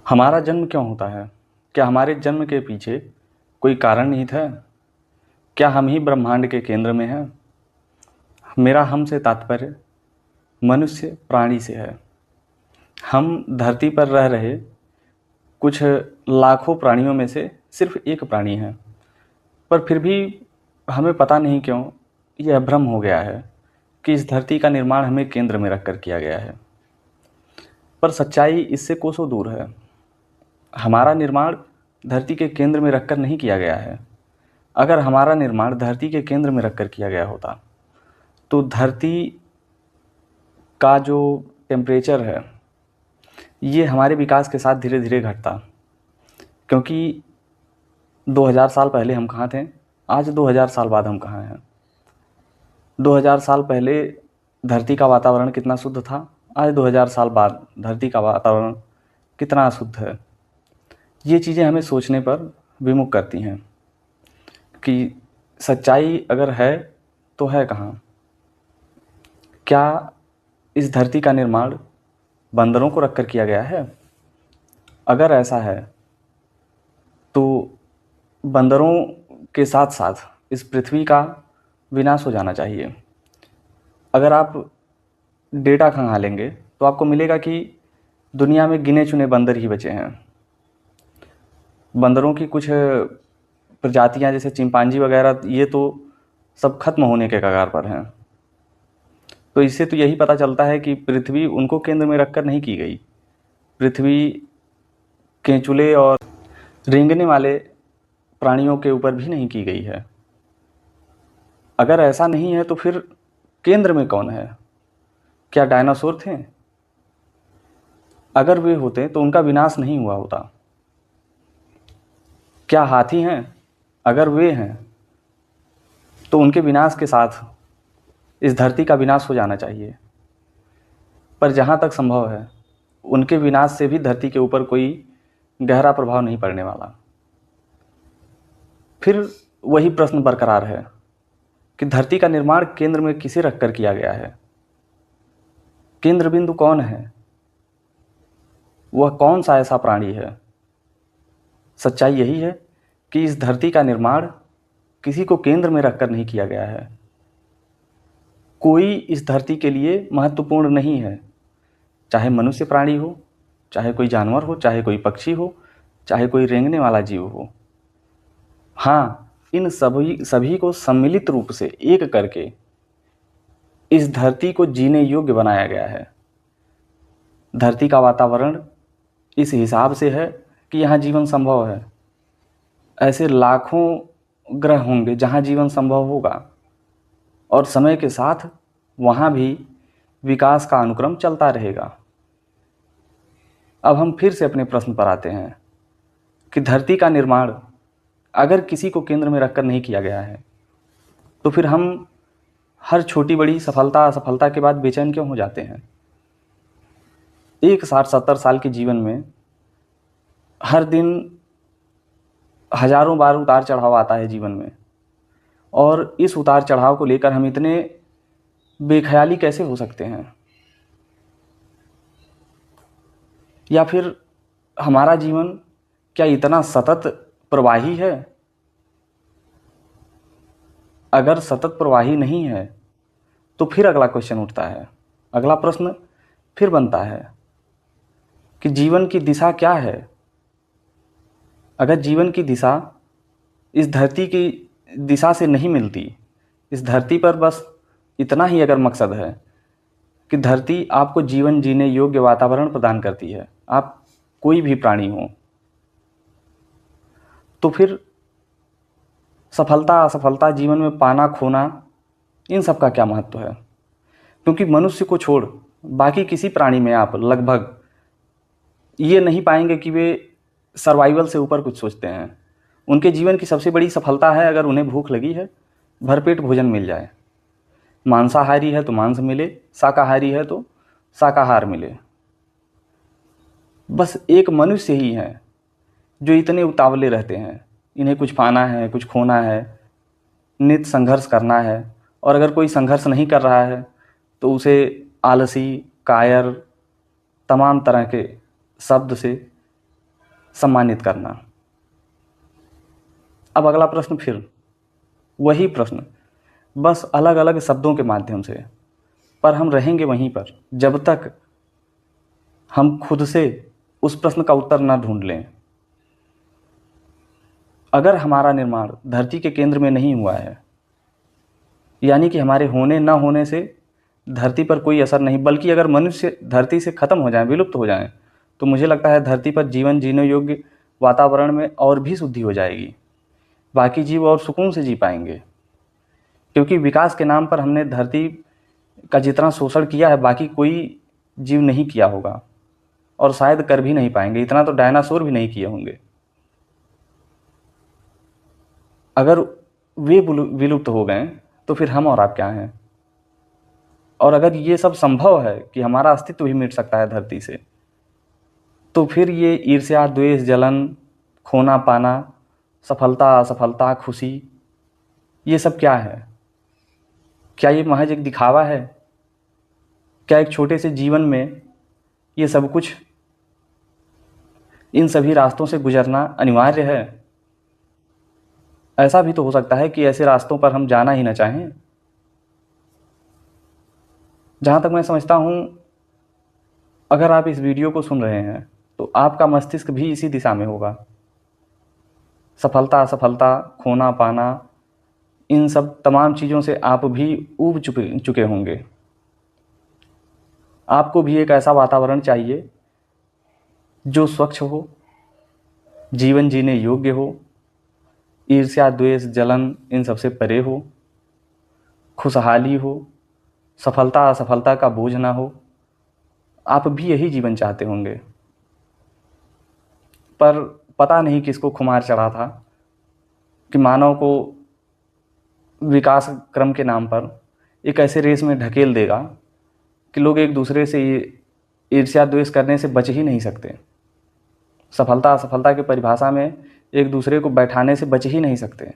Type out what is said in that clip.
हमारा जन्म क्यों होता है? क्या हमारे जन्म के पीछे कोई कारण निहित है? क्या हम ही ब्रह्मांड के केंद्र में हैं? मेरा हम से तात्पर्य मनुष्य प्राणी से है। हम धरती पर रह रहे कुछ लाखों प्राणियों में से सिर्फ एक प्राणी हैं, पर फिर भी हमें पता नहीं क्यों यह भ्रम हो गया है कि इस धरती का निर्माण हमें केंद्र में रखकर किया गया है। पर सच्चाई इससे कोसों दूर है। हमारा निर्माण धरती के केंद्र में रखकर नहीं किया गया है। अगर हमारा निर्माण धरती के केंद्र में रखकर किया गया होता तो धरती का जो टेम्परेचर है ये हमारे विकास के साथ धीरे धीरे घटता, क्योंकि 2000 साल पहले हम कहाँ थे, आज 2000 साल बाद हम कहाँ हैं। 2000 साल पहले धरती का वातावरण कितना शुद्ध था, आज 2000 साल बाद धरती का वातावरण कितना अशुद्ध है। ये चीज़ें हमें सोचने पर विमुख करती हैं कि सच्चाई अगर है तो है कहाँ। क्या इस धरती का निर्माण बंदरों को रखकर किया गया है? अगर ऐसा है तो बंदरों के साथ साथ इस पृथ्वी का विनाश हो जाना चाहिए। अगर आप डेटा खंगालेंगे तो आपको मिलेगा कि दुनिया में गिने चुने बंदर ही बचे हैं। बंदरों की कुछ प्रजातियां जैसे चिंपांजी वगैरह ये तो सब खत्म होने के कगार पर हैं। तो इससे तो यही पता चलता है कि पृथ्वी उनको केंद्र में रखकर नहीं की गई। पृथ्वी केंचुले और रेंगने वाले प्राणियों के ऊपर भी नहीं की गई है। अगर ऐसा नहीं है तो फिर केंद्र में कौन है? क्या डायनासोर थे? अगर वे होते तो उनका विनाश नहीं हुआ होता। क्या हाथी हैं? अगर वे हैं तो उनके विनाश के साथ इस धरती का विनाश हो जाना चाहिए। पर जहाँ तक संभव है उनके विनाश से भी धरती के ऊपर कोई गहरा प्रभाव नहीं पड़ने वाला। फिर वही प्रश्न बरकरार है कि धरती का निर्माण केंद्र में किसे रखकर किया गया है? केंद्र बिंदु कौन है? वह कौन सा ऐसा प्राणी है? सच्चाई यही है कि इस धरती का निर्माण किसी को केंद्र में रखकर नहीं किया गया है। कोई इस धरती के लिए महत्वपूर्ण नहीं है, चाहे मनुष्य प्राणी हो, चाहे कोई जानवर हो, चाहे कोई पक्षी हो, चाहे कोई रेंगने वाला जीव हो। हाँ, इन सभी को सम्मिलित रूप से एक करके इस धरती को जीने योग्य बनाया गया है। धरती का वातावरण इस हिसाब से है कि यहाँ जीवन संभव है। ऐसे लाखों ग्रह होंगे जहाँ जीवन संभव होगा और समय के साथ वहाँ भी विकास का अनुक्रम चलता रहेगा। अब हम फिर से अपने प्रश्न पर आते हैं कि धरती का निर्माण अगर किसी को केंद्र में रखकर नहीं किया गया है तो फिर हम हर छोटी बड़ी सफलता असफलता के बाद बेचैन क्यों हो जाते हैं? एक 60-70 साल के जीवन में हर दिन हजारों बार उतार चढ़ाव आता है जीवन में, और इस उतार चढ़ाव को लेकर हम इतने बेख्याली कैसे हो सकते हैं? या फिर हमारा जीवन क्या इतना सतत प्रवाही है? अगर सतत प्रवाही नहीं है तो फिर अगला क्वेश्चन उठता है, अगला प्रश्न फिर बनता है कि जीवन की दिशा क्या है? अगर जीवन की दिशा इस धरती की दिशा से नहीं मिलती, इस धरती पर बस इतना ही अगर मकसद है कि धरती आपको जीवन जीने योग्य वातावरण प्रदान करती है, आप कोई भी प्राणी हो, तो फिर सफलता असफलता जीवन में पाना खोना इन सब का क्या महत्व है? क्योंकि मनुष्य को छोड़ बाकी किसी प्राणी में आप लगभग ये नहीं पाएंगे कि वे सर्वाइवल से ऊपर कुछ सोचते हैं। उनके जीवन की सबसे बड़ी सफलता है अगर उन्हें भूख लगी है, भरपेट भोजन मिल जाए। मांसाहारी है तो मांस मिले, शाकाहारी है तो शाकाहार मिले। बस एक मनुष्य ही है जो इतने उतावले रहते हैं, इन्हें कुछ पाना है, कुछ खोना है, नित्य संघर्ष करना है। और अगर कोई संघर्ष नहीं कर रहा है तो उसे आलसी, कायर, तमाम तरह के शब्द से सम्मानित करना। अब अगला प्रश्न, फिर वही प्रश्न, बस अलग अलग शब्दों के माध्यम से, पर हम रहेंगे वहीं पर जब तक हम खुद से उस प्रश्न का उत्तर ना ढूंढ लें। अगर हमारा निर्माण धरती के केंद्र में नहीं हुआ है, यानी कि हमारे होने ना होने से धरती पर कोई असर नहीं, बल्कि अगर मनुष्य धरती से खत्म हो जाए, विलुप्त हो जाए, तो मुझे लगता है धरती पर जीवन जीने योग्य वातावरण में और भी शुद्धि हो जाएगी। बाकी जीव और सुकून से जी पाएंगे, क्योंकि विकास के नाम पर हमने धरती का जितना शोषण किया है बाकी कोई जीव नहीं किया होगा, और शायद कर भी नहीं पाएंगे। इतना तो डायनासोर भी नहीं किए होंगे। अगर वे विलुप्त हो गए तो फिर हम और आप क्या हैं? और अगर ये सब संभव है कि हमारा अस्तित्व भी मिट सकता है धरती से, तो फिर ये ईर्ष्या, द्वेष, जलन, खोना पाना, सफलता, असफलता, खुशी, ये सब क्या है? क्या ये महज एक दिखावा है? क्या एक छोटे से जीवन में ये सब कुछ, इन सभी रास्तों से गुजरना अनिवार्य है? ऐसा भी तो हो सकता है कि ऐसे रास्तों पर हम जाना ही ना चाहें। जहाँ तक मैं समझता हूँ, अगर आप इस वीडियो को सुन रहे हैं तो आपका मस्तिष्क भी इसी दिशा में होगा। सफलता, असफलता, खोना पाना, इन सब तमाम चीज़ों से आप भी ऊब चुके होंगे। आपको भी एक ऐसा वातावरण चाहिए जो स्वच्छ हो, जीवन जीने योग्य हो, ईर्ष्या, द्वेष, जलन इन सबसे परे हो, खुशहाली हो, सफलता असफलता का बोझ ना हो। आप भी यही जीवन चाहते होंगे, पर पता नहीं किसको खुमार चढ़ा था कि मानव को विकास क्रम के नाम पर एक ऐसे रेस में ढकेल देगा कि लोग एक दूसरे से ईर्ष्या द्वेष करने से बच ही नहीं सकते। सफलता असफलता की परिभाषा में एक दूसरे को बैठाने से बच ही नहीं सकते।